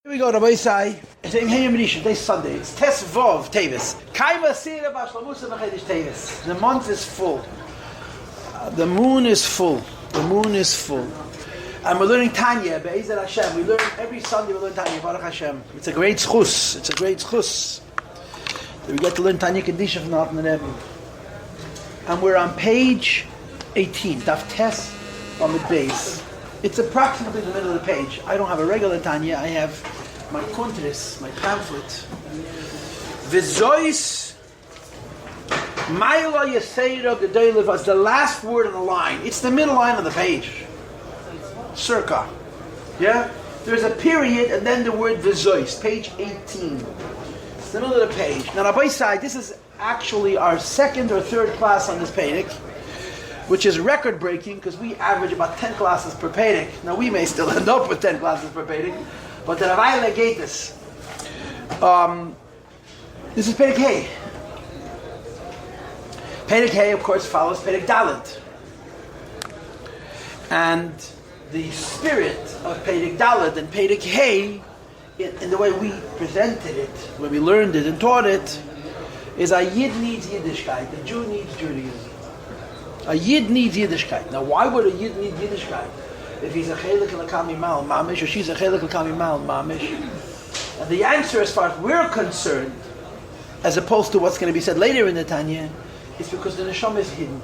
Here we go, Rabbi Yossi. Today's Sunday. It's Tes Vov Tevis. The month is full. The moon is full. The moon is full. And we're learning Tanya, Be'ezer Hashem. We learn every Sunday. We learn Tanya, Baruch Hashem. It's a great schus. It's a great schus. We get to learn Tanya Kedisha from the Alten Rebbe. And we're on page 18, Daf Tes on the base. It's approximately the middle of the page. I don't have a regular Tanya. I have my kontris, my pamphlet. V'zois Ma'ila Yesera Gedolev was the last word on the line. It's the middle line of the page. Circa. Yeah? There's a period and then the word V'zois, page 18. It's the middle of the page. Now, Rabbi Yossi, this is actually our second or third class on this pedic, which is record-breaking because we average about 10 classes per pedic. Now, we may still end up with 10 classes per pedic, but the Rabbi legate this. This is pedic Hay. Pedic Hay, of course, follows pedic Dalet. And the spirit of pedic Dalet and pedic Hay, in the way we presented it, when we learned it and taught it, is a Yid needs Yiddishkeit, the Jew needs Judaism. A Yid needs Yiddishkeit. Now, why would a Yid need Yiddishkeit? If he's a Chelik L'Kami Mal Mamish, or she's a Chelik L'Kami Mal Mamish. And the answer, as far as we're concerned, as opposed to what's going to be said later in the Tanya, is because the Neshama is hidden.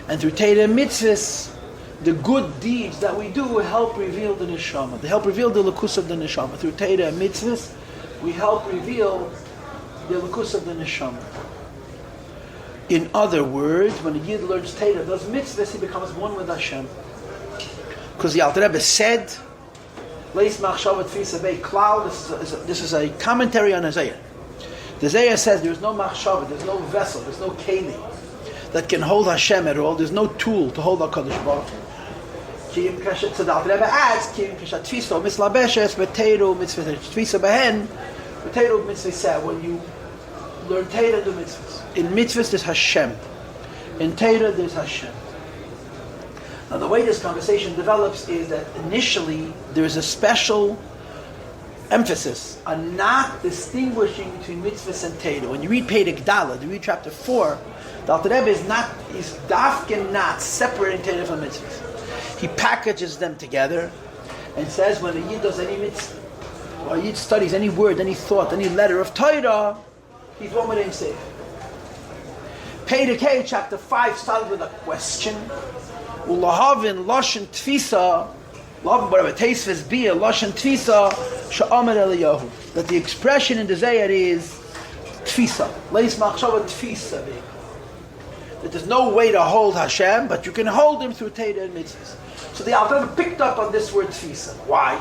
And through Teda Mitzvahs, the good deeds that we do help reveal the Neshama. They help reveal the Lukus of the Neshama. Through Teda Mitzvahs, we help reveal the Lukus of the Neshama. In other words, when a Yid learns Teda, those mitzvahs, he becomes one with Hashem. Because the Alter Rebbe said, Leis machshavat tfisa bei klal, this is a commentary on Isaiah. The Isaiah says there is no machshavat, there's no vessel, there's no keli that can hold Hashem at all. There's no tool to hold HaKadosh Baruch Hu. So the Alter Rebbe adds, Kim kashat tfisa mislabeshes v'teiru mitzvah tfisa behen v'teiru mitzvah. When you learn Teda, do mitzvahs. In mitzvahs there's Hashem. In Teda there's Hashem. Now the way this conversation develops is that initially there is a special emphasis on not distinguishing between mitzvahs and Teda. When you read Pedic Dalet, you read chapter 4, the Alter Rebbe is dafken not separating Teda from mitzvahs. He packages them together and says when a Yid does any mitzvah, or a Yid studies any word, any thought, any letter of Teda, he's one with himself. Pedic Hay, chapter 5, started with a question. Ulahavin loshen tfisa, whatever teisves be a loshen tfisa she'amer Eliyahu. That the expression in the Zayar is tfisa. Leis machshava tfisa. That there's no way to hold Hashem, but you can hold Him through Teda and mitzvahs. So the Alter Rebbe picked up on this word tfisa. Why?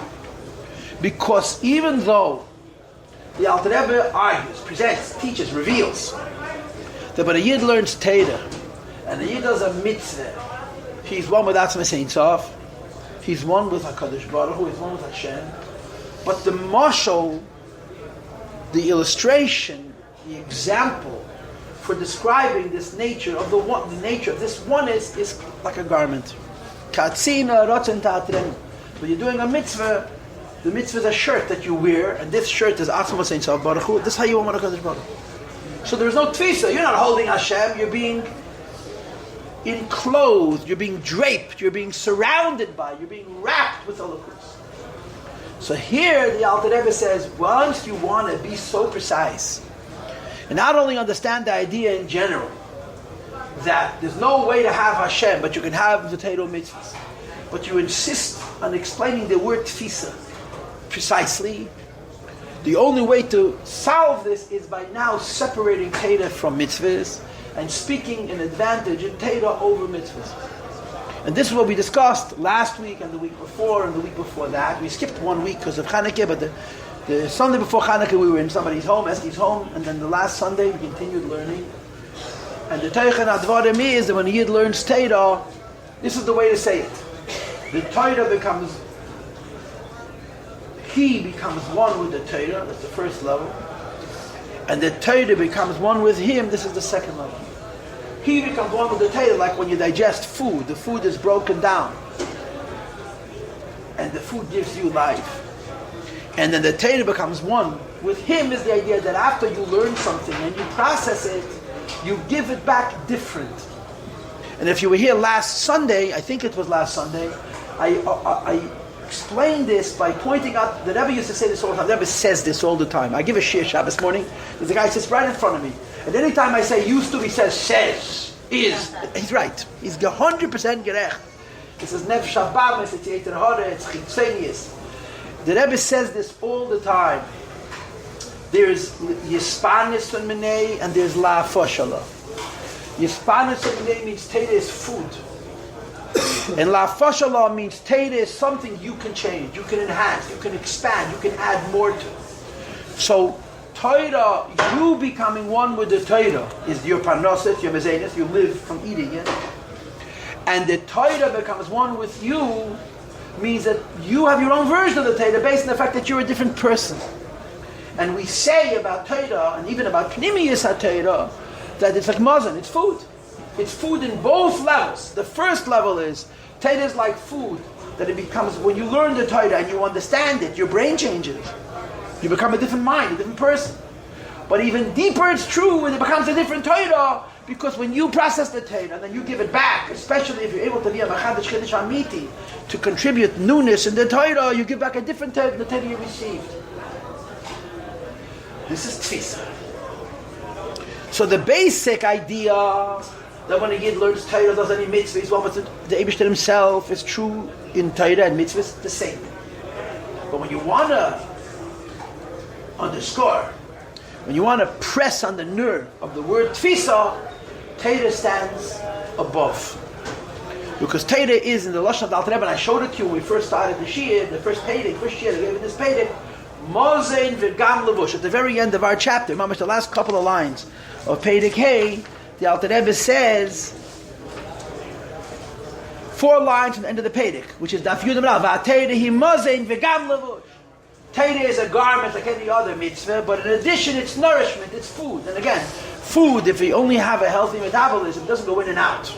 Because even though the Alter Rebbe argues, presents, teaches, reveals that when a Yid learns Teda and a Yid does a mitzvah, he's one with Atzmas Ein Sof, he's one with HaKadosh Baruch Hu, he's one with Hashem. But the mashal, the illustration, the example for describing this nature of the nature of this oneness is like a garment. Katzina rotzen ta'atren. When you're doing a mitzvah, the mitzvah is a shirt that you wear, and this shirt is Atzmas Ein Sof Baruch Hu. This is how you want HaKadosh Baruch Hu. So there's no tfisa. You're not holding Hashem. You're being enclosed. You're being draped. You're being surrounded by. You're being wrapped with Elokus. So here the Alter Rebbe says, once you want to be so precise, and not only understand the idea in general that there's no way to have Hashem, but you can have the Teda mitzvahs, but you insist on explaining the word tfisa precisely. The only way to solve this is by now separating Teda from mitzvahs and speaking in advantage in Teda over mitzvahs. And this is what we discussed last week and the week before and the week before that. We skipped 1 week because of Chanukah, but the Sunday before Chanukah we were in somebody's home, Esti's home, and then the last Sunday we continued learning. And the Teichen Advarim is that when a Yid learns Teda, this is the way to say it. The Teda becomes... He becomes one with the Teda, that's the first level. And the Teda becomes one with him, this is the second level. He becomes one with the Teda, like when you digest food, the food is broken down. And the food gives you life. And then the Torah becomes one. With him is the idea that after you learn something and you process it, you give it back different. And if you were here last Sunday, I think it was last Sunday, I explained this by pointing out, the Rebbe used to say this all the time. The Rebbe says this all the time. I give a shir Shabbos morning. There's a guy who sits right in front of me. And any time I say used to, he says says, is. He's right. He's 100% gerech. He says nev shabbamis, it's yeter hara, it's chitzenius. The Rebbe says this all the time. There's Yispanis and Minei, and there's La Foshala. Yispanis and Minei means Teda is food. And La Foshala means Teda is something you can change, you can enhance, you can expand, you can add more to. So, Torah, you becoming one with the Torah, is your parnoset, your mezenis, you live from eating it. And the Torah becomes one with you, means that you have your own version of the Torah based on the fact that you're a different person. And we say about Torah, and even about Pnimiyus HaTorah, that it's like mazon, it's food. It's food in both levels. The first level is, Torah is like food, that it becomes, when you learn the Torah and you understand it, your brain changes. You become a different mind, a different person. But even deeper it's true when it becomes a different Torah, because when you process the Torah and then you give it back, especially if you're able to be a Machadish Chiddush Amiti, to contribute newness in the Torah, you give back a different Torah than the Torah you received. This is Tfisa. So the basic idea that when a Yid learns Torah, does any mitzvah, he's one with the Eibishter himself, is true in Torah and mitzvahs, the same. But when you want to underscore, when you want to press on the nerve of the word Tfisa, Torah stands above. Because Torah is in the Lashon of the Alter Rebbe, and I showed it to you when we first started the Shia, the first Pedic, first year, they gave it this Pedic, Mozein v'gam levush. At the very end of our chapter, mamash, the last couple of lines of Pedic Hey, the Alter Rebbe says 4 lines from the end of the Pedic, which is Daf Yudam Rav, V'ateirehi mozein v'gam levush. Torah is a garment like any other mitzvah, but in addition it's nourishment, it's food. And again, food, if you only have a healthy metabolism, doesn't go in and out.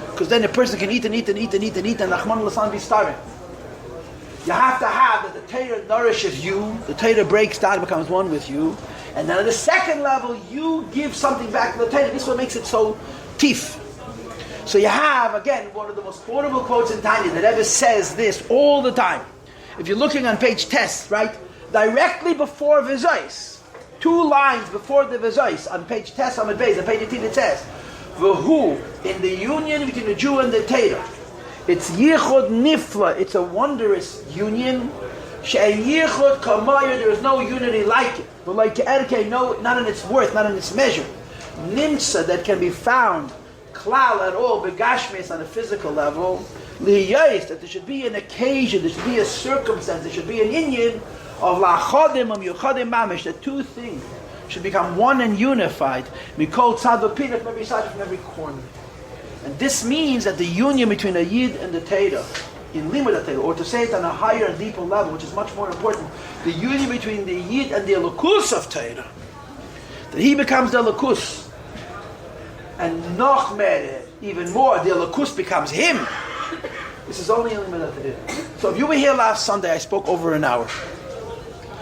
Because then a person can eat and eat and eat and eat and eat and Nachman Lassan be starving. You have to have that the Torah nourishes you, the Torah breaks down, becomes one with you, and then at the second level, you give something back to the Torah. This is what makes it so tif. So you have, again, one of the most quotable quotes in Tanya. The Rebbe says this all the time. If you're looking on page Tes, right, directly before Vizais, 2 lines before the Vizais, on page Tes, on page 18, it says, V'hu, in the union between the Jew and the Torah, it's yichud nifla. It's a wondrous union. She'en yichud kamaya. There is no unity like it. But like erke, no, not in its worth, not in its measure. Nimsa, that can be found klal at all, begashmes, on a physical level. Liyais, that there should be an occasion, there should be a circumstance, there should be an inyan of lachodim yuchadim mamish. The 2 things should become one and unified. Mikol tzad v'pinach, from every side, from every corner. And this means that the union between a Yid and the Torah, in Limud Torah, or to say it on a higher and deeper level, which is much more important, the union between the Yid and the Elokus of Torah, that he becomes the Elokus, and noch mehr, even more, the Elokus becomes him. This is only in Limud Torah. So if you were here last Sunday, I spoke over an hour.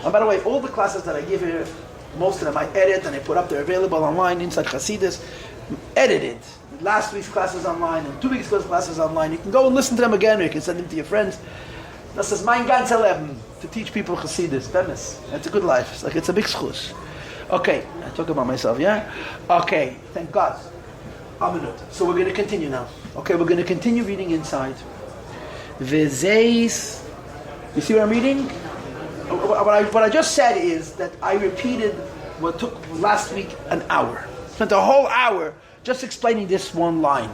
And by the way, all the classes that I give here, most of them I edit and I put up, they're available online inside Hasidus, edited. Last week's classes online and 2 weeks' classes online. You can go and listen to them again, or you can send them to your friends. Das ist mein ganzes Leben, to teach people Chassidus. That's a good life. It's a big schus. Okay, I talk about myself, yeah? Okay, thank God. Aminut. So we're going to continue now. Okay, we're going to continue reading inside. V'zeis. You see what I'm reading? What I just said is that I repeated what took last week an hour. Spent a whole hour just explaining this one line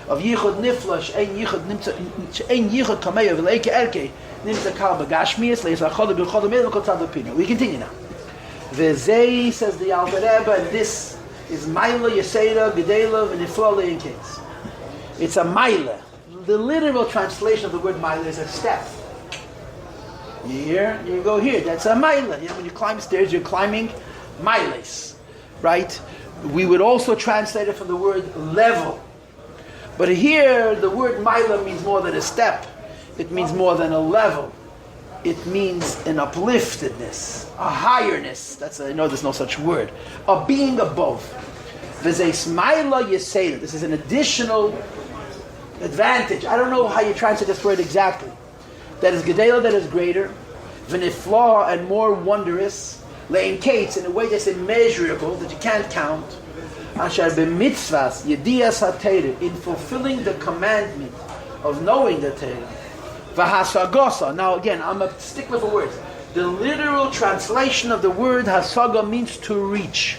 of yichud nifla she'ein yichud nimtza she'ein yichud kameya v'leike erke nimtza kal b'gashmias le'isachol b'chol b'mei l'kol tzad v'pinu. We continue now. V'zei, says the Alter Rebbe, and this is Maila Yesera Gedela v'nifla le'inkes. It's a Maila. The literal translation of the word Maila is a step. You hear? You go here. That's a Maila. You know, when you climb stairs, you're climbing Mailes, right? We would also translate it from the word level. But here, the word Maila means more than a step. It means more than a level. it means an upliftedness, a higherness. I know there's no such word. A being above. This is an additional advantage. I don't know how you translate this word exactly. That is gedela, that is greater. V'nifla, and more wondrous. Le'in kates, in a way that's immeasurable, that you can't count. Asher b'mitzvahs yedias ha'teirah, in fulfilling the commandment of knowing the Torah. V'hasagosa. Now again, I'm a stickler for words. The literal translation of the word hasaga means to reach.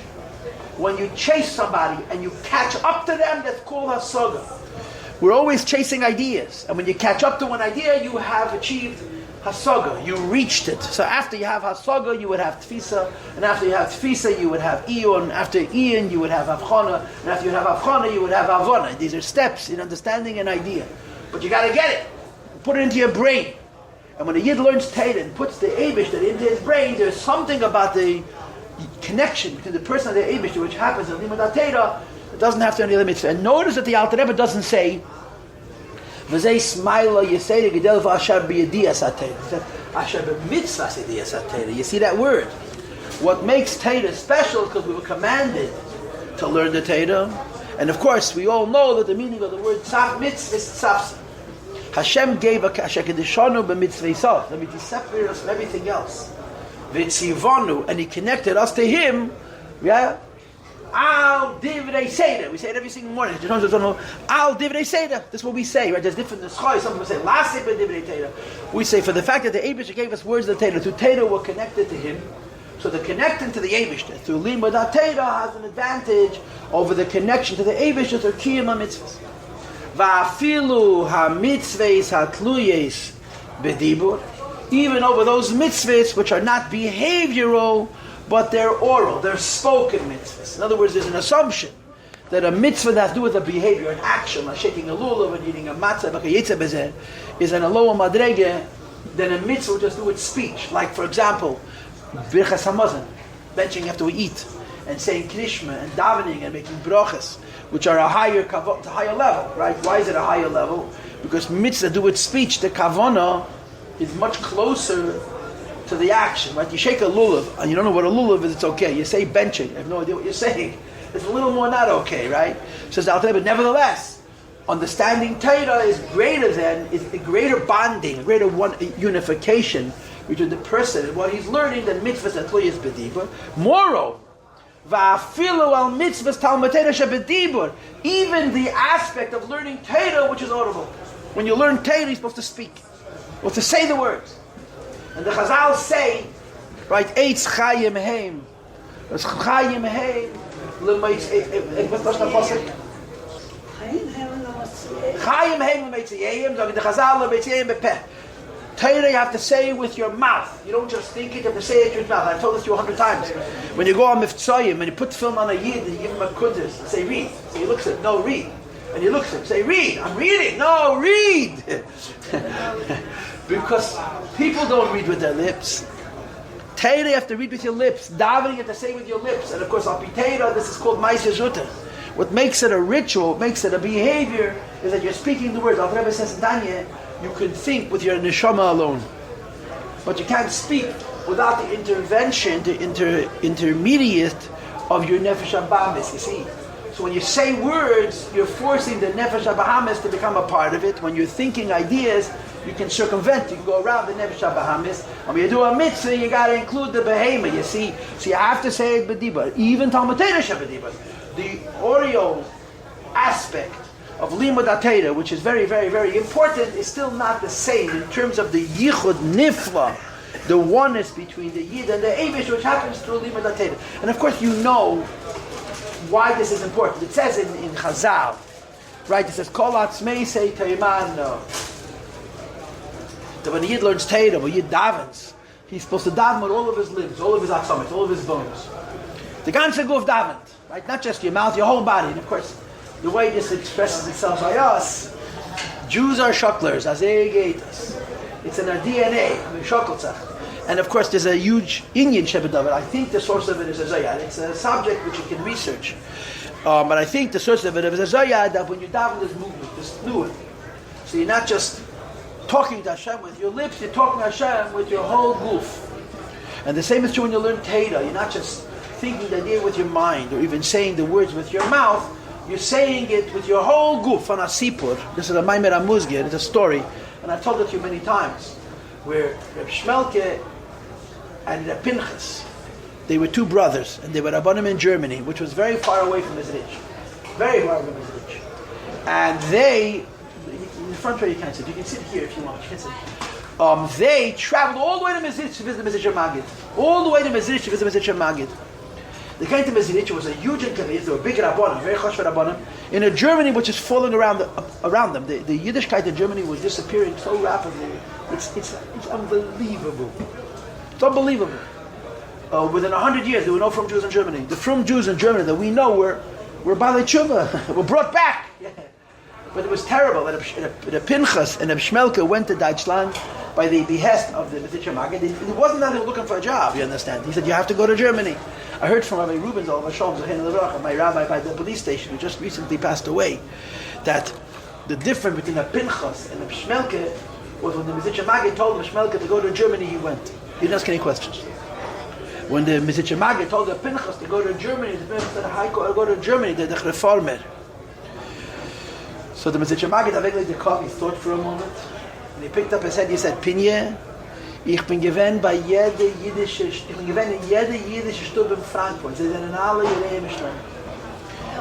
When you chase somebody and you catch up to them, that's called hasaga. We're always chasing ideas, and when you catch up to one idea, you have achieved hasaga. You reached it. So after you have hasaga, you would have tfisa, and after you have tfisa, you would have iyun. After iyun, you would have avchana, and after you have avchana, you would have avana. These are steps in understanding an idea. But you got to get it. Put it into your brain. And when a yid learns Torah and puts the Eibush into his brain, there's something about the connection between the person and the Eibush, which happens in Limud HaTorah. It doesn't have to any limits. And notice that the Alter Rebbe doesn't say, "V'zei smaila yesei gedel v'asher b'yediyas HaTorah." He said, "Asher b'mitzvahs yediyas HaTorah." You see that word? What makes Torah special is because we were commanded to learn the Torah. And of course, we all know that the meaning of the word mitzvah is tzavsa. Hashem gave a kedishanu b'mitzvah. Let me separate us from everything else. V'tzivonu, and He connected us to Him. Yeah. Al divrei seder. We say it every single morning. Al divrei seder. That's what we say. Right? There's different neschoi. Some people say lasip divrei Torah. We say for the fact that the Eibush gave us words of the Torah. Through Torah we're connected to Him. So the connecting to the Eibush through limud Torah has an advantage over the connection to the Eibush through kiyum mitzvahs. Va'afilu ha-mitzvahs ha-tluyes b'dibur, even over those mitzvahs which are not behavioral, but they're oral, they're spoken mitzvahs. In other words, there's an assumption that a mitzvah that has to do with a behavior, an action, like shaking a lulav and eating a matzah, is an aloha madrege, than a mitzvah which has to do with speech. Like, for example, birchas hamazon, benching after we eat, and saying krishma, and davening, and making brachas, which are a higher level, right? Why is it a higher level? Because mitzvah do with speech, the kavana is much closer to the action, right? You shake a lulav, and you don't know what a lulav is, it's okay. You say benching, you have no idea what you're saying. It's a little more not okay, right? Says the Alter Rebbe, nevertheless, understanding Torah is a greater bonding, a greater unification between the person and what he's learning than mitzvahs that tluyas b'dibur. Moreover, va'afilu al mitzvahs talmud Torah shebedibur, even the aspect of learning Torah which is audible. When you learn Torah, you're supposed to speak, or to say the words. And the Chazal say, right, eitz chayim heim. It's chayim heim. What's the pasuk? Chayim heim l'meitziyim. So the Chazal l'meitziyim bepeh. Torah you have to say with your mouth. You don't just think it, you have to say it with your mouth. I've told this to you 100 times. When you go on Miftzayim, and you put the film on a yid, and you give him a kudus, and say, read. So he looks at it, no, read. And you look at him, say, read. I'm reading. No, read. Because people don't read with their lips. Torah you have to read with your lips. Davening you have to say with your lips. And of course, al pi Torah, this is called ma'aseh zutah. What makes it a ritual, what makes it a behavior, is that you're speaking the words. Al Rabbi says in Tanya, you can think with your neshama alone, but you can't speak without the intervention, the intermediate of your nefesh habahamis. You see, so when you say words, you're forcing the nefesh habahamis to become a part of it. When you're thinking ideas, you can circumvent, you can go around the nefesh habahamis. And when you do a mitzvah, you got to include the behemoth. You see, so you have to say it b'dibur, even talmud Torah shebedibur. The audio aspect of limud Torah, which is very, very, very important, is still not the same in terms of the yichud nifla, the oneness between the yid and the eibush, which happens through limud Torah. And of course, you know why this is important. It says in Chazal, right? It says kol atzmei sei teimano. That when the yid learns Torah, when yid davens, he's supposed to daven with all of his limbs, all of his atzamot, all of his bones. The ganze guf davent, right? Not just your mouth, your whole body. And of course, the way this expresses itself by us, Jews are shucklers, as it's in our DNA, and of course there's a huge Indian Shevet of it. I think the source of it is a Zayad. It's a subject which you can research. But I think the source of it is a Zayad, that when you daven there's movement, there's fluid. So you're not just talking to Hashem with your lips, you're talking to Hashem with your whole goof. And the same is true when you learn Torah. You're not just thinking the idea with your mind, or even saying the words with your mouth. You're saying it with your whole goof. On a sipur, this is a Maimer Amuzgir, it's a story, and I've told it to you many times, where Reb Shmelke and Reb Pinchas, they were two brothers, and they were Rabbanim in Germany, which was very far away from Mizrich. Very far away from Mizrich. And they, in the front row you can't sit, you can sit here if you want, you can sit. They traveled all the way to Mizrich to visit the Mizrich Magid. All the way to Mizrich to visit the Mizrich Magid. They came to Mizrich, it was a huge inconvenience, they were big Rabbanim, very chosh Rabbanim, in a Germany which is falling around them. The Yiddishkeit in Germany was disappearing so rapidly. It's unbelievable. It's unbelievable. Within 100 years, there were no Frum Jews in Germany. The Frum Jews in Germany that we know were Balei Tshuva, were brought back. Yeah. But it was terrible. The Pinchas and the Shmelke went to Deutschland by the behest of the Mizitcher Magid. It wasn't that they were looking for a job, you understand. He said, you have to go to Germany. I heard from Rabbi Rubens, my rabbi by the police station, who just recently passed away, that the difference between the Pinchas and the Shmelke was when the Mizitcher Magid told the Shmelke to go to Germany, he went. He didn't ask any questions. When the Mizitcher Magid told the Pinchas to go to Germany, the Pinchas said, I go to Germany, the Reformer. So the Mizitcher Magid, the coffee, thought for a moment, and he picked up his head, he said, Pinje, ich bin gewesen in jede jüdische Stube in Frankfurt.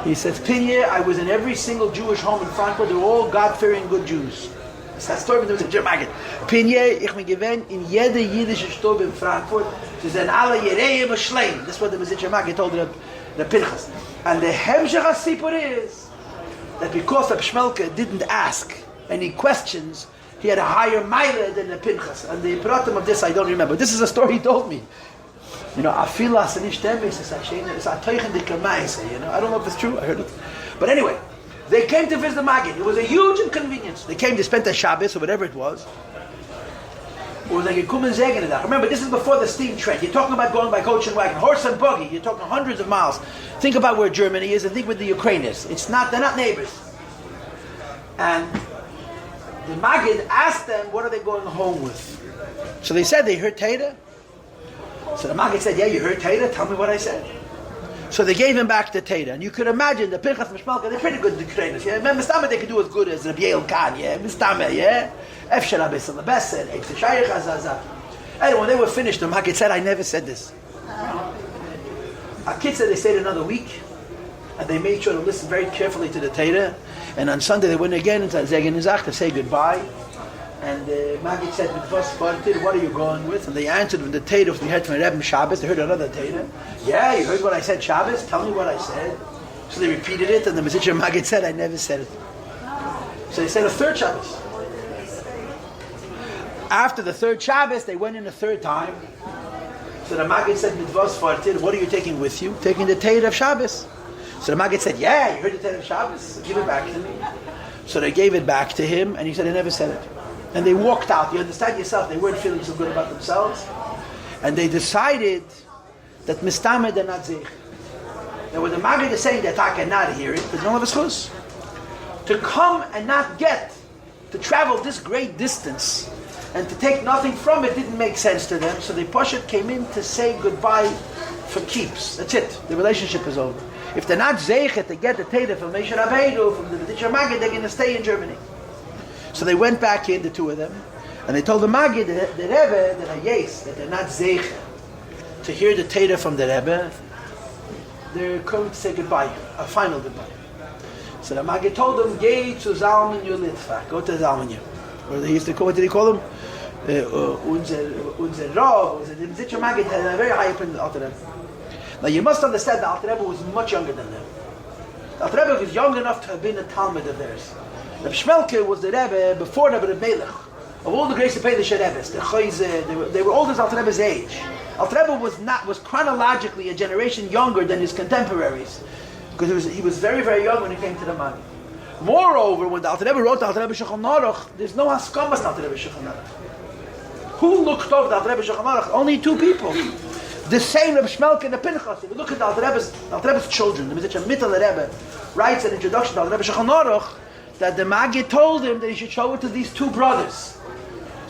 He says, Pinje, I was in every single Jewish home in Frankfurt, they were all God-fearing good Jews. That's that story with the Mizitcher Magid. Pinje, ich bin gewesen in jede jüdische Stube in Frankfurt, sie sind alle Yereim Shleim. That's what the Mizitcher Magid told the Pinchas. And the Hemshech HaSipur is that because the Shmelke didn't ask any questions, he had a higher mile than the Pinchas. And the pratim of this I don't remember. This is a story he told me. You know, I don't know if it's true, I heard it. But anyway, they came to visit the Magid. It was a huge inconvenience. They came, they spent a Shabbos or whatever it was. It was like a Kumen Zegen. Remember, this is before the steam train. You're talking about going by coach and wagon, horse and buggy. You're talking hundreds of miles. Think about where Germany is and think where the Ukraine is. They're not neighbors. And the Magid asked them, what are they going home with? So they said they heard Torah. So the Magid said, yeah, you heard Torah? Tell me what I said. So they gave him back the Torah. And you could imagine the Pinchas and Shmelke, they're pretty good Ukrainians. Yeah? Mistama they could do as good as Rabbi Yael Khan. Yeah? Mistama, yeah? Anyway, when they were finished, the Magid said, I never said this. Our kids said they stayed another week. And they made sure to listen very carefully to the Torah. And on Sunday they went again and said, to say goodbye. And the Magid said, what are you going with? And they answered with the Torah we heard from Rebbe Shabbos. They heard another Torah. Yeah, you heard what I said Shabbos? Tell me what I said. So they repeated it, and the Mizitcher Magid said, I never said it. So they said a third Shabbos. After the third Shabbos, they went in a third time. So the Magid said, what are you taking with you? Taking the Torah of Shabbos. So the Magid said, yeah, you heard the Torah of Shabbos? Give it back to me. So they gave it back to him, and he said, I never said it. And they walked out. You understand yourself, they weren't feeling so good about themselves. And they decided that Mistame they're not Zeich. Now when the Magid is saying that I cannot hear it, there's no of a schus. To come and not get, to travel this great distance, and to take nothing from it didn't make sense to them. So the Poshet came in to say goodbye for keeps. That's it. The relationship is over. If they're not Zeichet to get the Torah from Moshe Rabbeinu, from the Mizitcher Magid, they're going to stay in Germany. So they went back in, the two of them, and they told the Magid, the Rebbe, that they're not Zeichet to hear the Torah from the Rebbe. They're coming to say goodbye, a final goodbye. So the Magid told them, Geh zu Zalman Litva, go to Zalman. Or he used to call, what did he call them? Unser Rav, the Mizitcher Magid had a very high opinion of the Alter Rebbe. Now you must understand the Alter Rebbe was much younger than them. The Alter Rebbe was young enough to have been a Talmud of theirs. Reb Shmelke was the Rebbe before Rebbe Melech. Of all the great Peilishe Rebbes, the Chayze, they were older than Alter Rebbe's age. Alter Rebbe was chronologically a generation younger than his contemporaries, because he was very, very young when he came to the Magid. Moreover, when the Alter Rebbe wrote the Alter Rebbe Shulchan Aruch, there's no Haskamas in Alter Rebbe Shulchan Aruch. Who looked over the Alter Rebbe Shulchan Aruch? Only two people. The same Reb Shmelke and the Pinchas. If you look at the Alter Rebbe's children, the Mizitcher Mittel Rebbe writes an introduction to Alter Rebbe Shulchan Aruch that the Magid told him that he should show it to these two brothers.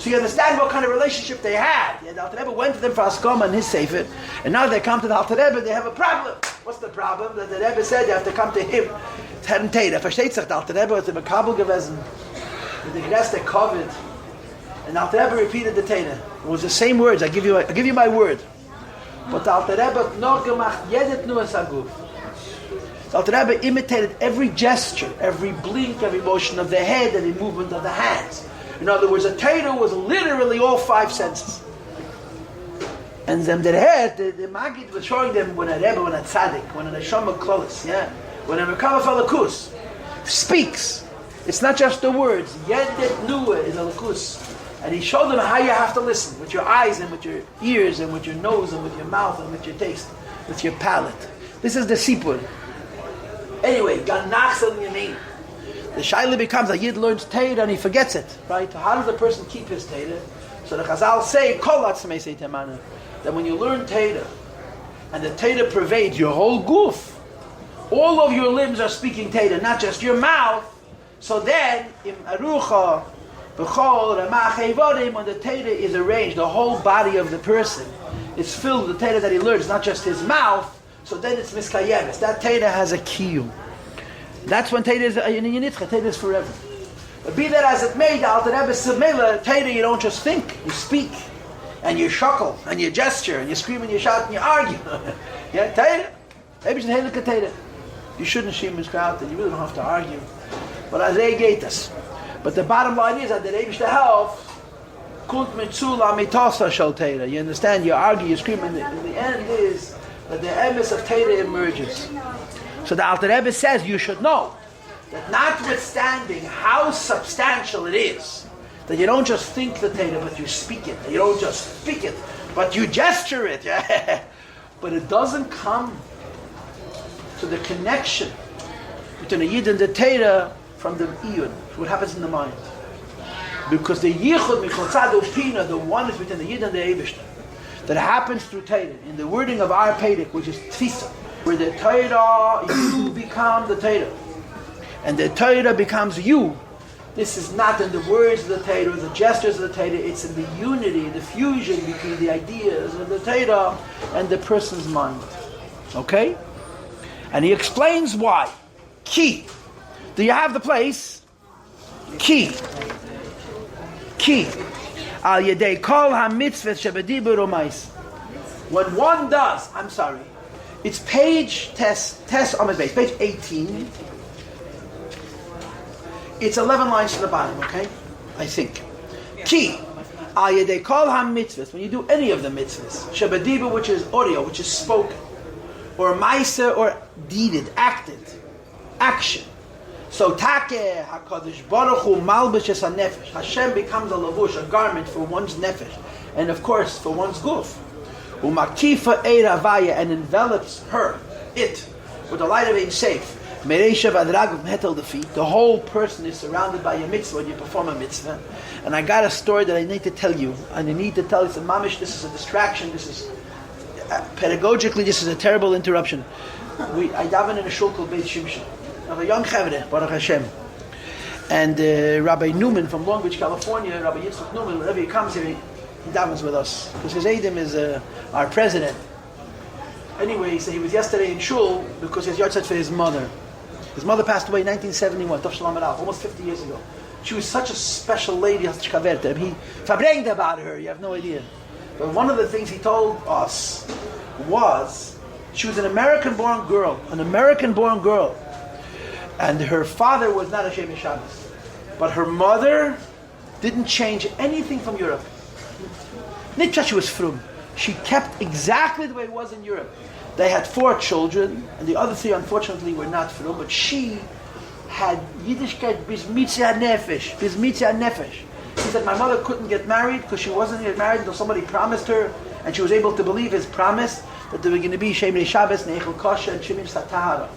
So you understand what kind of relationship they had. Yeah, the Alter Rebbe went to them for Haskama and his Sefer, and now they come to the Alter Rebbe, they have a problem. What's the problem? That the Rebbe said they have to come to him. Herrn Teire. Versteht sich, der Alter Rebbe hat im Kabel gewesen, mit der größte Covid, and the Alter Rebbe repeated the Teire. It was the same words, I give you my word. But the Alter Rebbe hat noch gemacht, jedet nur Saguf. The Alter Rebbe imitated every gesture, every blink, every motion of the head, every movement of the hands. In other words, a Torah was literally all five senses. And then the head, the Maggid was showing them when a Rebbe, when a Tzaddik, when a Neshama Klolis, when a Mekama Falakus speaks, it's not just the words. Yedet Nua is a Lakus. And he showed them how you have to listen, with your eyes and with your ears and with your nose and with your mouth and with your taste, with your palate. This is the Sipur. Anyway, Ganachsel Yamin. The Shaila becomes a Yid learns Teira and he forgets it, right? How does a person keep his Teira? So the Chazal say, Kol Atzmei Sei Temana, that when you learn Teira, and the Teira pervades your whole goof, all of your limbs are speaking Teira, not just your mouth. So then, Im Arucha, B'chol, Ramach Eivorim, when the Teira is arranged, the whole body of the person is filled with the Teira that he learns, not just his mouth. So then it's Miskayemis. That Teira has a kiyum. That's when Teira is in Yinitzcha. Teira is forever. But be that as it may, the Alter Rebbe said, Teira, you don't just think, you speak, and you shuckle, and you gesture, and you scream, and you shout, and you argue. Yeah, Teira. Maybe you should Teira. You shouldn't shim his crowd, and you really don't have to argue. But as they gate us. But the bottom line is that the Rebbe help. Kunt mitzula mitasa shal Teira. You understand? You argue, you scream, and in the end is that the emes of Teira emerges. So the Alter Rebbe says you should know that notwithstanding how substantial it is, that you don't just think the Teira, but you speak it. You don't just speak it, but you gesture it. But it doesn't come to the connection between the Yid and the Teira from the Iyun, what happens in the mind. Because the Yichud Michotzad Upina, the one is between the Yid and the Eibishter, that happens through Teira, in the wording of our Pedic, which is Tfisa, where the Torah, you become the Torah. And the Torah becomes you. This is not in the words of the Torah, the gestures of the Torah, it's in the unity, the fusion between the ideas of the Torah and the person's mind. Okay? And he explains why. Ki. Do you have the place? Ki. Ki. Al yedei kol ha-mitzvah shebedibur umais. When one does, it's page test on my base, page 18. It's 11 lines to the bottom, okay? I think. Ki, al yedei kol ha-mitzvahs, when you do any of the mitzvahs, shebediba, which is audio, which is spoken, or maisa, or deeded, acted, action. So take HaKadosh Baruch Hu malbishes ha-nefesh. Hashem becomes a lavush, a garment for one's nefesh, and of course for one's guf. Umakifa Eiravaya, and envelops it, with the light of Ein Seif. Mereisha v'adrag metal the feet. The whole person is surrounded by a mitzvah when you perform a mitzvah. And I got a story that I need to tell you. And I need to tell you, mamish, this is a distraction. This is pedagogically, this is a terrible interruption. I daven in a shul called Beit Shimshon. I have a young chavre, Baruch Hashem. And Rabbi Newman from Long Beach, California, Rabbi Yitzchak Newman, whenever he comes here, he davens with us. Because his Eidim is our president. Anyway, so he was yesterday in shul because his yard set for his mother. His mother passed away in 1971, Tov Shalom Alav, almost 50 years ago. She was such a special lady, he verbringed about her, you have no idea. But one of the things he told us was, she was an American-born girl. And her father was not a Shem Shabbos. But her mother didn't change anything from Europe. Not just she was frum. She kept exactly the way it was in Europe. They had 4 children, and the other 3 unfortunately were not frum, but she had Yiddishkeit bis mitzvah nefesh. She said, my mother couldn't get married because she wasn't get married until somebody promised her, and she was able to believe his promise that there were going to be Shemrei Shabbos, Neichel Kosher, and Shemim Satahara.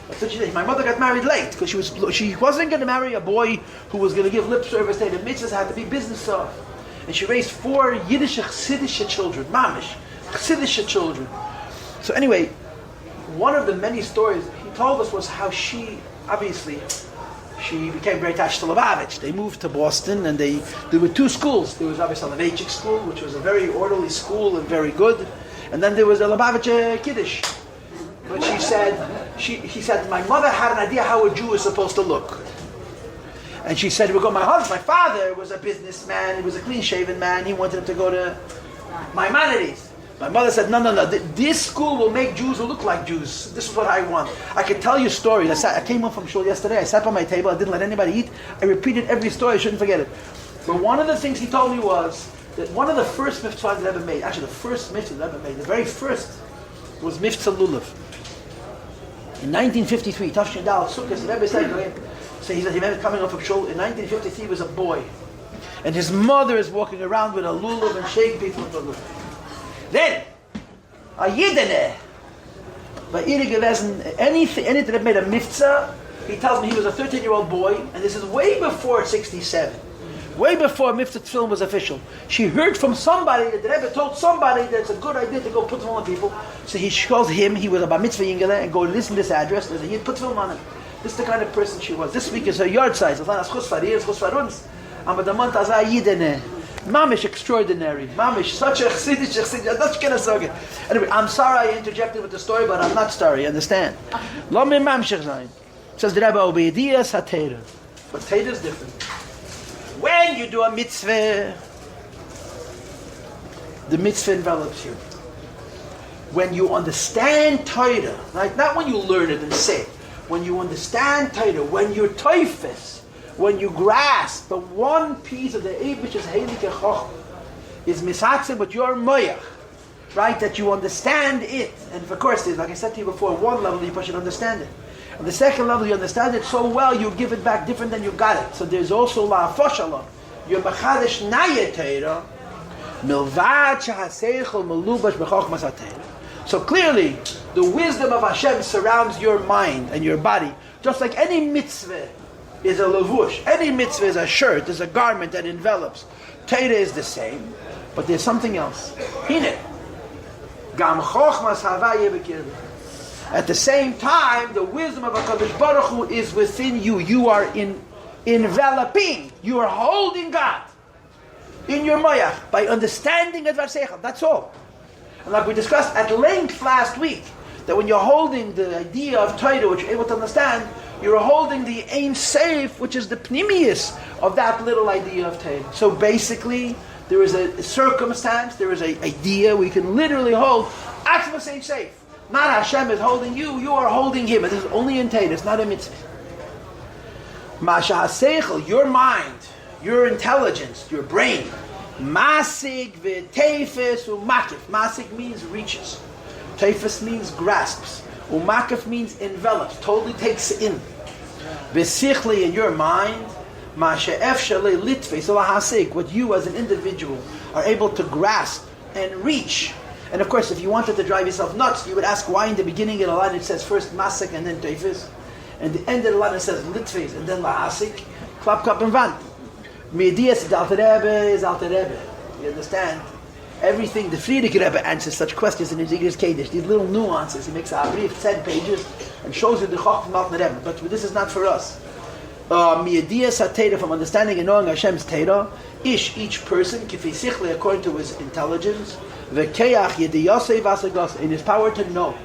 That's what she did. My mother got married late because she wasn't going to marry a boy who was going to give lip service to the mitzvahs, had to be business stuff. And she raised 4 Yiddish Chassidish children, mamish, Chassidish children. So anyway, one of the many stories he told us was how she, obviously, she became very attached to Lubavitch. They moved to Boston, and there were two schools. There was Rabbi Soloveitchik school, which was a very orderly school and very good, and then there was the Lubavitch Kiddush. But she said, my mother had an idea how a Jew is supposed to look. And she said, my father was a businessman, he was a clean-shaven man, he wanted him to go to Maimonides. My mother said, no, this school will make Jews who look like Jews. This is what I want. I could tell you stories. I came home from shul yesterday, I sat by my table, I didn't let anybody eat, I repeated every story, I shouldn't forget it. But one of the things he told me was that one of the first mitzvahs that ever made, actually the first mitzvah that ever made, the very first, was Mitzvah Lulav. In 1953, Tafshin Dal Sukkot, the Rebbe said, so he said he remember coming up from shul, in 1953 he was a boy. And his mother is walking around with a lulav and shaking people with a lulav. Then, a Yidene, by Iri gewesen, anything that made a mitzvah, he tells me he was a 13-year-old boy, and this is way before 67. Way before Mitzvah Tefillin was official. She heard from somebody, that the Rebbe told somebody that it's a good idea to go put tefillin on people. So he calls him, he was a bar mitzvah yingele, and go listen to this address, there's a Yid, put tefillin on him. This is the kind of person she was. This week is her yard size. It's not as chus farir, it's chus faruns. Aber the month as a Yidene. Mamish extraordinary. Mamish, such a chsidish. That's kind of so good. Anyway, I'm sorry I interjected with the story, but I'm not sorry, you understand? Lo me mamshech zayin. Says the Rebbe, obedias ha-teira. But teira is different. When you do a mitzvah, the mitzvah envelops you. When you understand Torah, right? Not when you learn it and say it. When you understand Torah, when you're toifes, when you grasp the one piece of the Eibish's Heilige Chochmah is misatzim, but you're moyach, right? That you understand it. And of course, like I said to you before, one level you should understand it. On the second level, you understand it so well, you give it back different than you got it. So there's also la'afosh alon. You're machadish naya teira, milvad shehaseichel melubash b'chochmas ha-teira. So clearly, the wisdom of Hashem surrounds your mind and your body, just like any mitzvah is a levush. Any mitzvah is a shirt, is a garment that envelops. Teira is the same, but there's something else. Hine. Gam chochmas havayeh b'kirveh. At the same time, the wisdom of HaKadosh Baruch Hu is within you. You are enveloping. You are holding God in your moyach by understanding Advar Seichel. That's all. And like we discussed at length last week, that when you're holding the idea of Torah, which you're able to understand, you're holding the Ein Seif, which is the pnimius of that little idea of Torah. So basically, there is a circumstance, there is an idea we can literally hold. Atzmas Ein Seif. Not Hashem is holding you, you are holding Him. It is only in Torah, it's not a mitzvah. Masha HaSeichel, your mind, your intelligence, your brain. Masig v'teifes u'makif. Masig means reaches. Teifes means grasps. U'makif means envelops, totally takes in. B'sichli, in your mind, Masha efshale litfes ulahasig, what you as an individual are able to grasp and reach. And of course, if you wanted to drive yourself nuts, you would ask why in the beginning of the line it says first masik and then teifes, and the end of the line it says litfes and then lahasik. Klap, klap, and van. Medias is Alter Rebbe is Alter Rebbe. You understand? Everything, the Friedrich Rebbe answers such questions in his Igris Kodesh. These little nuances. He makes a brief 10 pages and shows you the Choch from Alter Rebbe. But this is not for us. Medias HaTeira, from understanding and knowing Hashem's Teira, each person, kifi sichle, according to his intelligence, v'keach yediyosei v'asagos, in his power to know,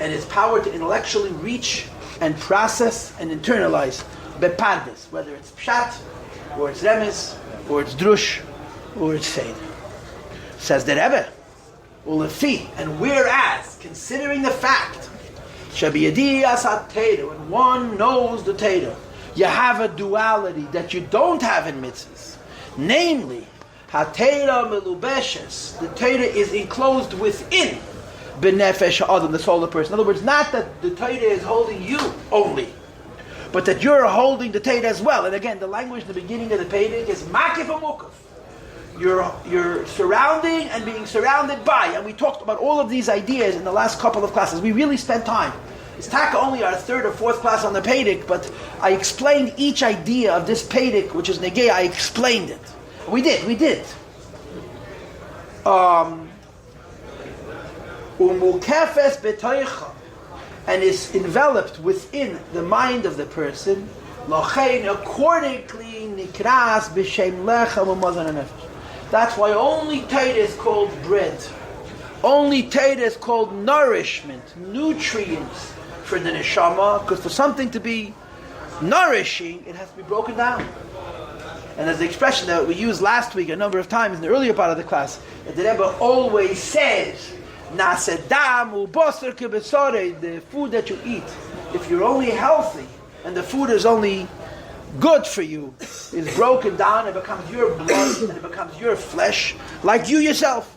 and his power to intellectually reach and process and internalize bepardes, whether it's pshat, or it's remes, or it's drush, or it's seid. Says the Rebbe, ulefi, and whereas, considering the fact, shabiyadiyas ha-teira, when one knows the teira, you have a duality that you don't have in mitzvahs. Namely, ha-teira melubeshes, the teira is enclosed within benefesh ha'adam, the soul of the person. In other words, not that the teira is holding you only, but that you're holding the teira as well. And again, the language in the beginning of the Pedic is makif amukaf. You're surrounding and being surrounded by. And we talked about all of these ideas in the last couple of classes. We really spent time. It's taka only our third or fourth class on the Pedic, but I explained each idea of this Pedic, which is negei. I explained it. We did. Umukefes betoicha, and is enveloped within the mind of the person. Lochein accordingly nikras b'shem lechem u'mazon hanefesh. That's why only Torah is called bread. Only Torah is called nourishment, nutrients for the neshama, because for something to be nourishing, it has to be broken down. And as the expression that we used last week a number of times in the earlier part of the class, that the Rebbe always says, "Nasedam u'basar kebesore," the food that you eat, if you're only healthy and the food is only good for you, is broken down, it becomes your blood and it becomes your flesh, like you yourself.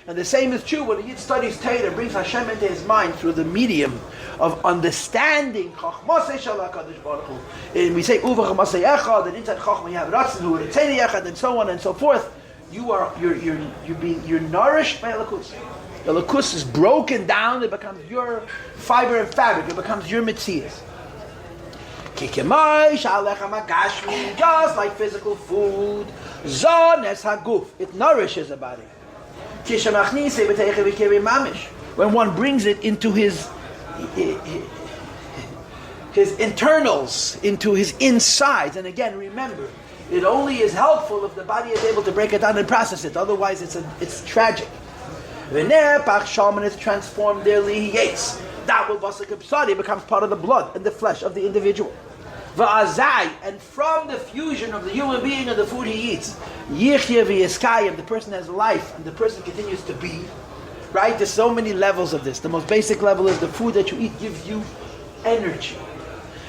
And the same is true when a Yid studies Torah, brings Hashem into his mind through the medium of understanding Chachmasei Shel HaKadosh Baruch Hu. And we say Uva Chachmasei Echad, and inside Chachma you have Ratzon Hu, Ritzeni Echad, and so on and so forth. You're nourished by Elokus. Elokus is broken down; it becomes your fiber and fabric. It becomes your mitzias. Just like physical food, Zones Haguf, it nourishes the body. When one brings it into his internals, into his insides, and again, remember, it only is helpful if the body is able to break it down and process it. Otherwise, it's tragic. When it's transformed, that will becomes part of the blood and the flesh of the individual. And from the fusion of the human being and the food he eats, the person has life and the person continues to be. Right? There's so many levels of this. The most basic level is the food that you eat gives you energy.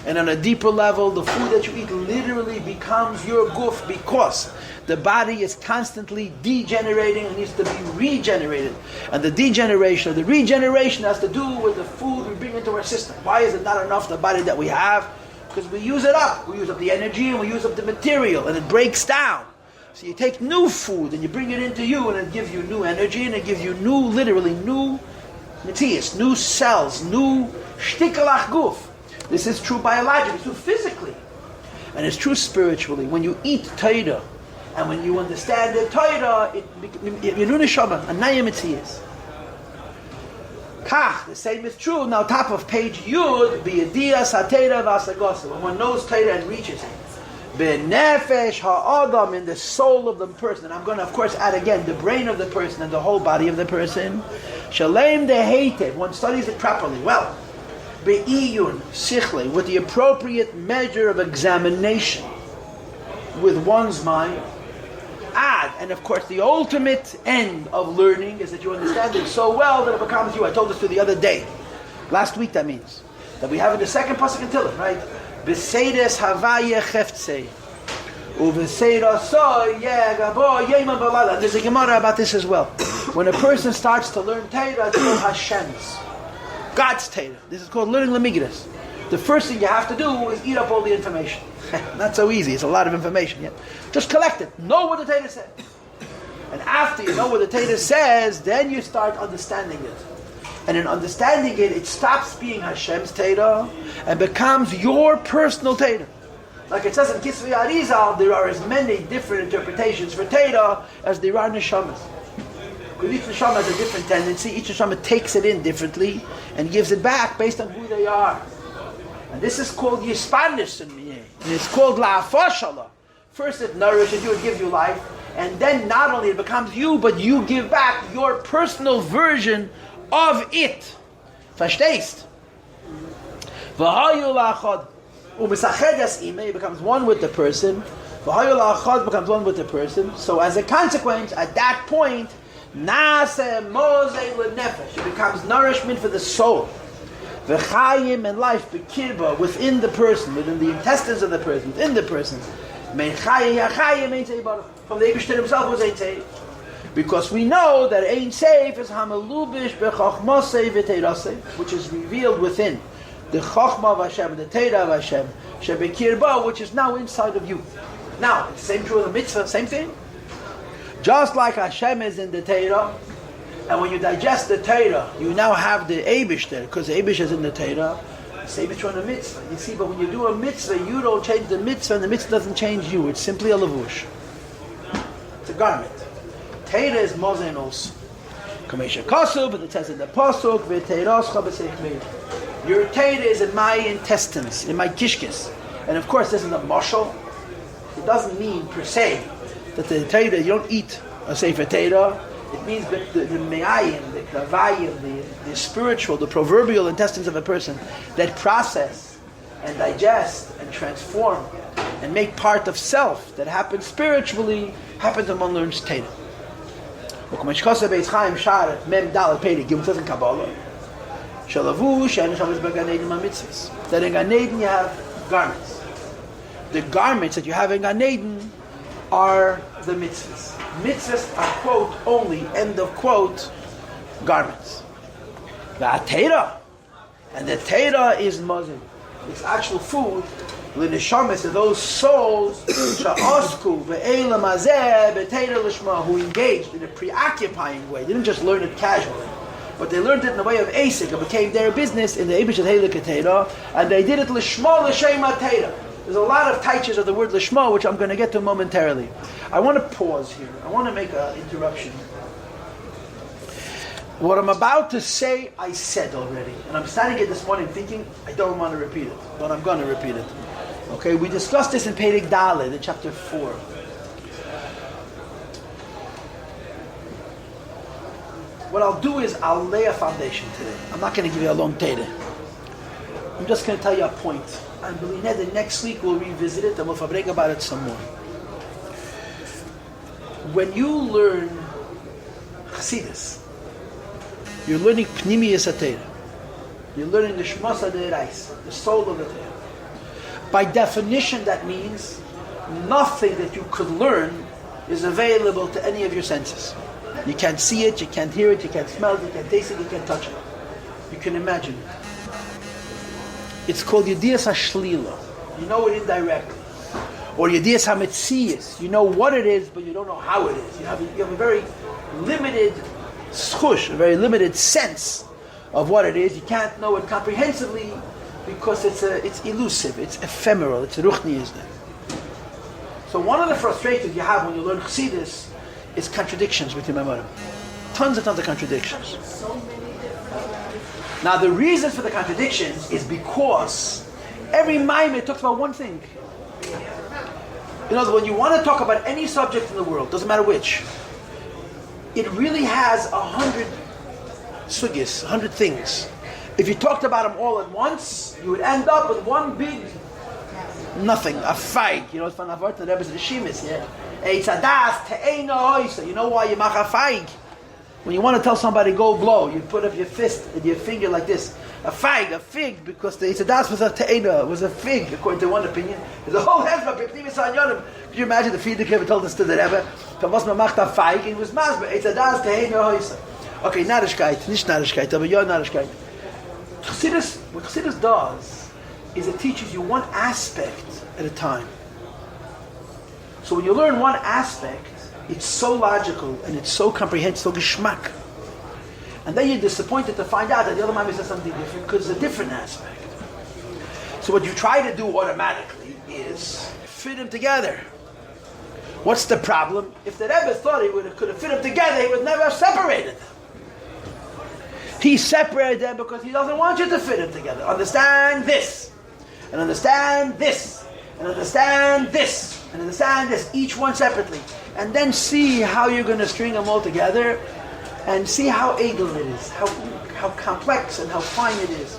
And on a deeper level, the food that you eat literally becomes your guf, because the body is constantly degenerating and needs to be regenerated. And the degeneration, the regeneration has to do with the food we bring into our system. Why is it not enough, the body that we have? Because we use it up. We use up the energy and we use up the material and it breaks down. So you take new food and you bring it into you and it gives you new energy and it gives you literally new materials, new cells, new shtikalach guf. This is true biologically, it's true physically, and it's true spiritually. When you eat Torah and when you understand the Torah, you know neshama, a naya mitzias. Kach, the same is true. Now, top of page Yud, b'yediyas ha'Torah v'asagasa. When one knows Torah and reaches it, b'nefesh ha'adam, in the soul of the person. And I'm going to, of course, add again the brain of the person and the whole body of the person. Shalem deheitev. One studies it properly. Well, be'iyun sichle, with the appropriate measure of examination, with one's mind. Add, and of course the ultimate end of learning is that you understand it so well that it becomes you. I told this to the other day, last week, that means that we have in the second pasuk in Tehillim, right? B'seides havaya cheftzei u'b'seida soy yegabo yema b'lala. There's a Gemara about this as well. When a person starts to learn Torah, it's called Hashem's, God's Torah. This is called learning Lemigdas. The first thing you have to do is eat up all the information. Not so easy. It's a lot of information. Yeah? Just collect it. Know what the Torah says. And after you know what the Torah says, then you start understanding it. And in understanding it, it stops being Hashem's Torah and becomes your personal Torah. Like it says in Kisvei Arizal, there are as many different interpretations for Torah as there are neshamas. Because each neshama has a different tendency. Each neshama takes it in differently and gives it back based on who they are. And this is called Yispanis in Miyeh. And it's called La'afashala. First it nourishes you, it gives you life. And then not only it becomes you, but you give back your personal version of it. Verstehst? V'hayu la'achad. U'misachedus imeh, it becomes one with the person. V'hayu la'achad becomes one with the person. So as a consequence, at that point, Nase mozeh lenefesh, it becomes nourishment for the soul. V'chayim, and life, b'kirba, within the person, within the intestines of the person, within the person. From the Eibishter himself was Ein Seif. Because we know that Ein Seif is Hamalubish b'chachmasei v'teirasei, which is revealed within the Chachma of Hashem, the Teira of Hashem, Shebekirba, which is now inside of you. Now, it's the same true of the mitzvah, same thing. Just like Hashem is in the Teira, and when you digest the Torah, you now have the Eibishter, because the Eibishter is in the Torah. Same is true on the mitzvah. You see, but when you do a mitzvah, you don't change the mitzvah, and the mitzvah doesn't change you. It's simply a lavush. It's a garment. Torah is mozen also. Kamesha kasu, but it says in the pasuk, v'teirascha b'seich meir. Your Torah is in my intestines, in my kishkis, And of course, this is a mashal. It doesn't mean per se that the Torah, you don't eat a Sefer Torah. It means that the me'ayim, the kavayim, the spiritual, the proverbial intestines of a person that process and digest and transform and make part of self that happens spiritually, happens when one learns Torah. That in Gan Eden you have garments. The garments that you have in Gan Eden are the mitzvahs. Mitzvahs are, quote, only, end of quote, garments. The Torah, and the Torah is mazon. It's actual food. L'neshamas, to those souls sha'osku ve'elam hazeh b'Torah lishma, who engaged in a preoccupying way. They didn't just learn it casually, but they learned it in the way of asik. It became their business in the Eibush Helik Torah, and they did it lishma l'shem Torah. There's a lot of taiches of the word lishma, which I'm going to get to momentarily. I want to pause here. I want to make an interruption. What I'm about to say, I said already. And I'm standing here this morning thinking, I don't want to repeat it. But I'm going to repeat it. Okay, we discussed this in Perek Daled, in chapter 4. What I'll do is, I'll lay a foundation today. I'm not going to give you a long Torah. I'm just going to tell you a point. And believe me, the next week we'll revisit it and we'll fabreg about it some more. When you learn Chassidus, you're learning Pnimiyas HaTorah. You're learning the Shmos HaDerais, the soul of the Torah. By definition, that means nothing that you could learn is available to any of your senses. You can't see it, you can't hear it, you can't smell it, you can't taste it, you can't touch it. You can imagine it. It's called Yedias HaShlila. You know it indirectly. Or Yedias HaMetzias. You know what it is, but you don't know how it is. You have a very limited schush, a very limited sense of what it is. You can't know it comprehensively because it's elusive, it's ephemeral, it's ruchniism. So one of the frustrations you have when you learn Chassidus is contradictions with your memory. Tons of contradictions. Now the reason for the contradictions is because every Maimed talks about one thing. In other words, when you want to talk about any subject in the world, doesn't matter which, it really has 100 sugis, 100 things. If you talked about them all at once, you would end up with one big nothing, a feig. You know, it's from Avot, the Rebbe's Rishimis, yeah? Eitzadas, te'eino hoisa. You know why you mach a feig? When you want to tell somebody, go blow, you put up your fist and your finger like this. A fig, because the Eitzadas was a te'eino, was a fig, according to one opinion. The whole hezbollah, could you imagine the Friedrich told us to the Rebbe, Tavos mamacht a feig, and it was masber, Eitzadas, te'eino hoisa. Okay, Narishkeit, nicht Narishkeit, aber ja Narishkeit. What Chassidus does is it teaches you one aspect at a time. So when you learn one aspect, it's so logical and it's so comprehensive, so geschmack. And then you're disappointed to find out that the other Maimed says something different because it's a different aspect. So what you try to do automatically is fit them together. What's the problem? If the Rebbe thought he could have fit them together, he would never have separated them. He separated them because he doesn't want you to fit them together. Understand this, and understand this, and understand this, and understand this, each one separately. And then see how you're going to string them all together, and see how able it is, how complex and how fine it is.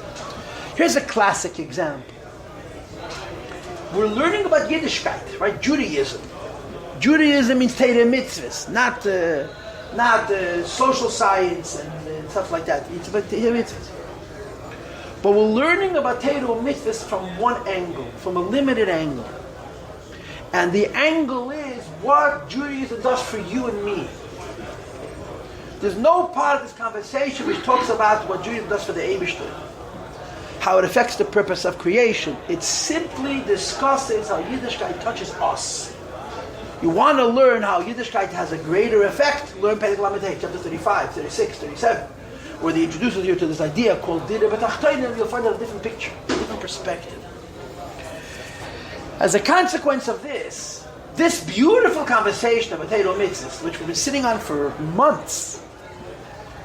Here's a classic example. We're learning about Yiddishkeit, right? Judaism. Judaism means Torah mitzvahs, not social science and stuff like that. It's about Torah mitzvahs. But we're learning about Torah mitzvahs from one angle, from a limited angle. And the angle is what Judaism does for you and me. There's no part of this conversation which talks about what Judaism does for the Eibishter, how it affects the purpose of creation. It simply discusses how Yiddishkeit touches us. You want to learn how Yiddishkeit has a greater effect? Learn Perek Lamed Hey, chapter 35, 36, 37, where they introduces you to this idea called Dira B'Tachtoin, and you'll find out a different picture, a different perspective. As a consequence of this beautiful conversation about Torah mitzvahs, which we've been sitting on for months,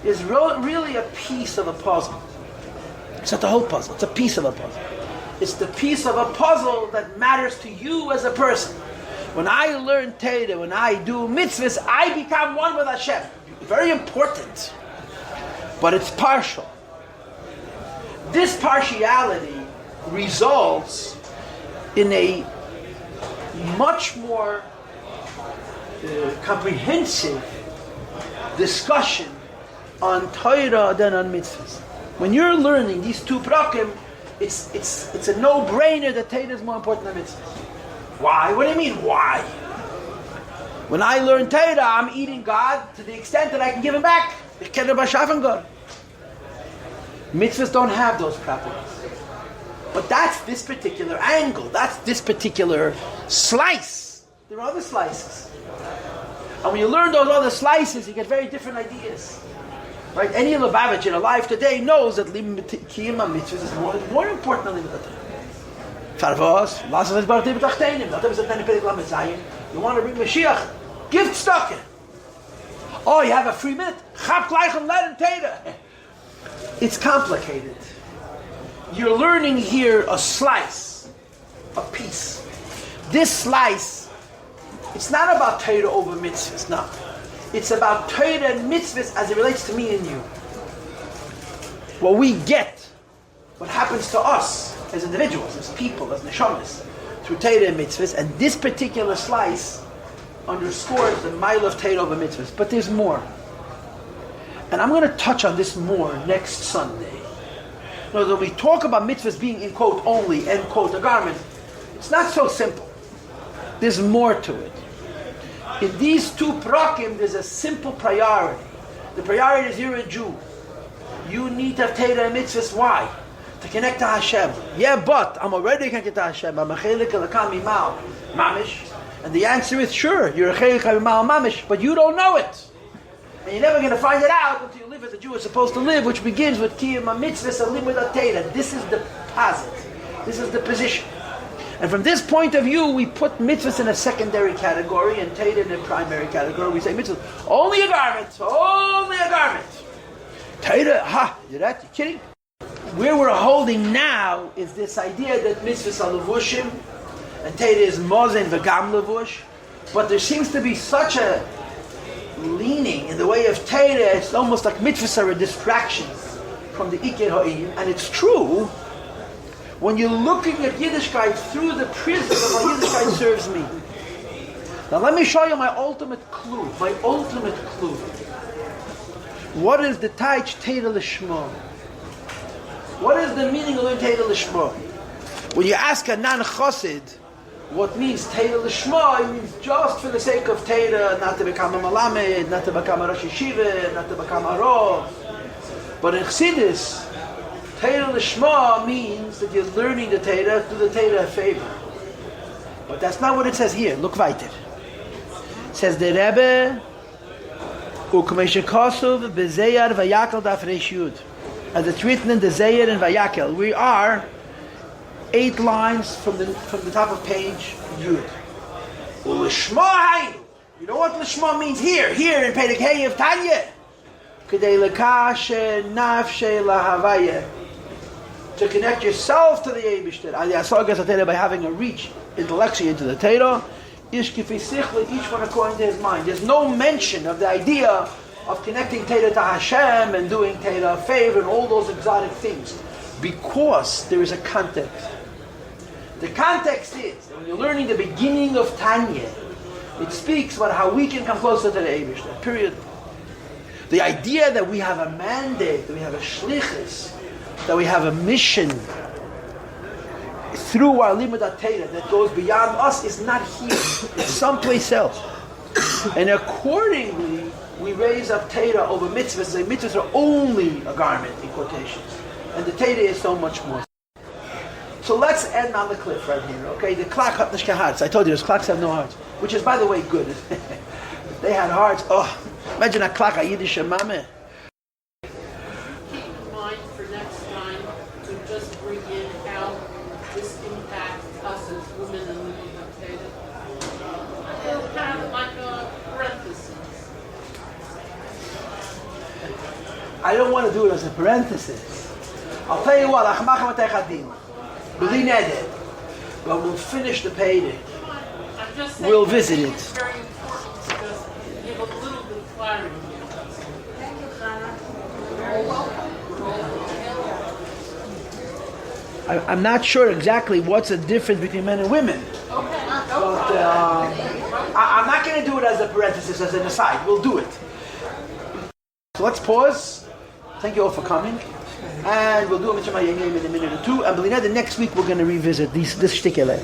is really a piece of a puzzle. It's not the whole puzzle, it's a piece of a puzzle. It's the piece of a puzzle that matters to you as a person. When I learn Torah, when I do mitzvahs, I become one with Hashem. Very important. But it's partial. This partiality results in a much more comprehensive discussion on Torah than on mitzvahs. When you're learning these two prakim, it's a no-brainer that Torah is more important than mitzvahs. Why? What do you mean, why? When I learn Torah, I'm eating God to the extent that I can give Him back. Mitzvahs don't have those properties. But that's this particular angle. That's this particular slice. There are other slices. And when you learn those other slices, you get very different ideas. Right? Any Lubavitch in alive today knows that Kiyum mitzvahs is more important than Limud Farvos, you want to bring Mashiach? Give tzedakah. Oh, you have a free minute? It's complicated. You're learning here a slice, a piece. This slice, it's not about Torah over mitzvahs, no. It's about Torah and mitzvahs as it relates to me and you. What we get, what happens to us as individuals, as people, as neshamas, through Torah and mitzvahs, and this particular slice underscores the mile of Torah over mitzvahs. But there's more. And I'm going to touch on this more next Sunday. Now, when we talk about mitzvahs being in quote only, end quote, a garment, it's not so simple. There's more to it. In these two prakim, there's a simple priority. The priority is you're a Jew. You need to have Torah and mitzvahs. Why? To connect to Hashem. Yeah, but I'm already connected to Hashem. I'm a chelik elakam imal mamish. And the answer is sure, you're a chelik imal mamish, but you don't know it. And you're never going to find it out until you live as a Jew is supposed to live, which begins with kiyum mitzvahs and limud Torah. This is the posit. This is the position. And from this point of view, we put mitzvahs in a secondary category and Torah in a primary category. We say mitzvahs, only a garment, only a garment. Torah, you're kidding? Where we're holding now is this idea that mitzvahs are levushim, and Torah is mozen v'gam levush, but there seems to be such a leaning in the way of Torah, it's almost like mitzvahs are a distraction from the Iker Ha'im, and it's true when you're looking at Yiddishkeit through the prism of how Yiddishkeit serves me. Now let me show you my ultimate clue. What is the Taich Torah Lishma? What is the meaning of Torah Lishma? When you ask a non-chassid what means Torah Lishma, it means just for the sake of Torah, not to become a Malamed, not to become a Rosh Yeshiva, not to become a Rav. But in Chassidus, Torah Lishma means that you're learning the Torah, do the Torah a favor. But that's not what it says here. Look weiter. It says the Rebbe, U'k'mei shekasuv b'zeyar v'yakel daf reish yud. As it's written in the Zeyar and Vayakel. We are 8 lines from the top of page Yud. U'lishma haynu. You know what Lishma means here? Here in Perek Hey of Tanya. K'dei lekashe nafshe lahavaya. To connect yourself to the Eibishter. By having a reach intellectually into the Torah. Ish k'fi sichli, each one according to his mind. There's no mention of the idea of connecting Torah to Hashem and doing Torah a favor and all those exotic things. Because there is a context. The context is that when you're learning the beginning of Tanya, it speaks about how we can come closer to the Eibishter. Period. The idea that we have a mandate, that we have a shlichus, that we have a mission through our limud Torah that goes beyond us is not here. It's someplace else. And accordingly, we raise up Torah over mitzvahs. The mitzvahs are only a garment, in quotations. And the Torah is so much more. So let's end on the cliff right here, okay? The klak hat nicht kein hearts. I told you, those klaks have no hearts. Which is, by the way, good. If they had hearts, imagine a klak, a Yiddish mame. Keep in mind for next time to just bring in how this impacts us as women and women. It'll kind of like a parenthesis. I don't want to do it as a parenthesis. I'll tell you what, B'li neder. But we'll finish the Pedic. I'm just saying, We'll visit it. It's very important to just give a little bit of clarity. I'm not sure exactly what's the difference between men and women. But I'm not going to do it as a parenthesis, as an aside. We'll do it. So let's pause. Thank you all for coming. And we'll do a Mitzvah in a minute or two. And the next week we're going to revisit this shtikele.